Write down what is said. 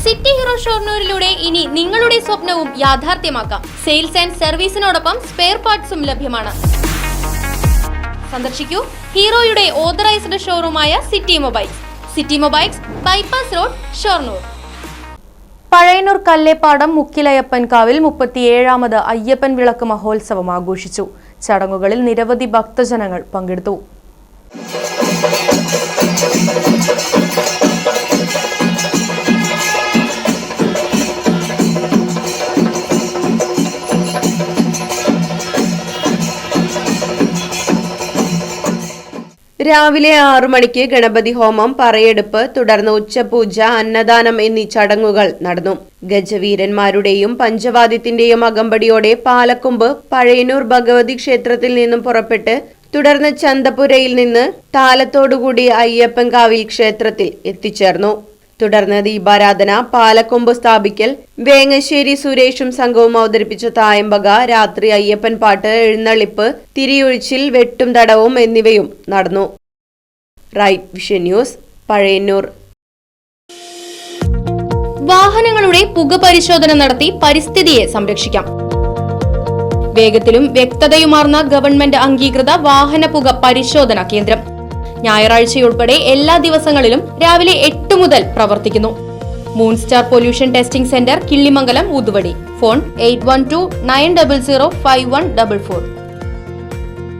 City hero ഷൊർണൂരിലൂടെ ഇനി നിങ്ങളുടെ സ്വപ്നവും യാഥാർത്ഥ്യമാക്കാം. സെയിൽസ് ആൻഡ് സർവീസിനോടൊപ്പം സ്പെയർ പാർട്സും ലഭ്യമാണ്. സന്ദർശിക്കൂ ഹീറോയുടെ ഓതറൈസ്ഡ് ഷോറൂമായ city mobiles. City mobiles, bypass road, Shoranur. Pazhayannur Kallepadam മുക്കിലയ്യപ്പൻകാവിൽ 37ാമത് അയ്യപ്പൻ വിളക്ക് മഹോത്സവം ആഘോഷിച്ചു. ചടങ്ങുകളിൽ നിരവധി ഭക്തജനങ്ങൾ പങ്കെടുത്തു. രാവിലെ 6 മണിക്ക് ഗണപതി ഹോമം, പറയെടുപ്പ്, തുടർന്ന് ഉച്ചപൂജ, അന്നദാനം എന്നീ ചടങ്ങുകൾ നടന്നു. ഗജവീരന്മാരുടെയും പഞ്ചവാദ്യത്തിന്റെയും അകമ്പടിയോടെ പാലക്കൊമ്പ് പഴയന്നൂർ ഭഗവതി ക്ഷേത്രത്തിൽ നിന്നും പുറപ്പെട്ട് തുടർന്ന് ചന്തപുരയിൽ നിന്ന് താലത്തോടുകൂടി അയ്യപ്പൻകാവിൽ ക്ഷേത്രത്തിൽ എത്തിച്ചേർന്നു. തുടർന്ന് ദീപാരാധന, പാലക്കൊമ്പ് സ്ഥാപിക്കൽ, വേങ്ങശ്ശേരി സുരേഷും സംഘവും അവതരിപ്പിച്ച തായമ്പക, രാത്രി അയ്യപ്പൻ പാട്ട്, എഴുന്നള്ളിപ്പ്, തിരിയൊഴിച്ചിൽ, വെട്ടും തടവും എന്നിവയും നടന്നു. Right vision news, Pazhayannur. വാഹനങ്ങളുടെ പുക പരിശോധന നടത്തി പരിസ്ഥിതിയെ സംരക്ഷിക്കാം. വേഗത്തിലും വ്യക്തതയുമാർന്ന ഗവൺമെന്റ് അംഗീകൃത വാഹന പുക പരിശോധനാ കേന്ദ്രം ഞായറാഴ്ചയുൾപ്പെടെ എല്ലാ ദിവസങ്ങളിലും രാവിലെ 8 മുതൽ പ്രവർത്തിക്കുന്നു. Moonstar pollution testing centre, Killimangalam, Uthuvadi. Phone 8129005144.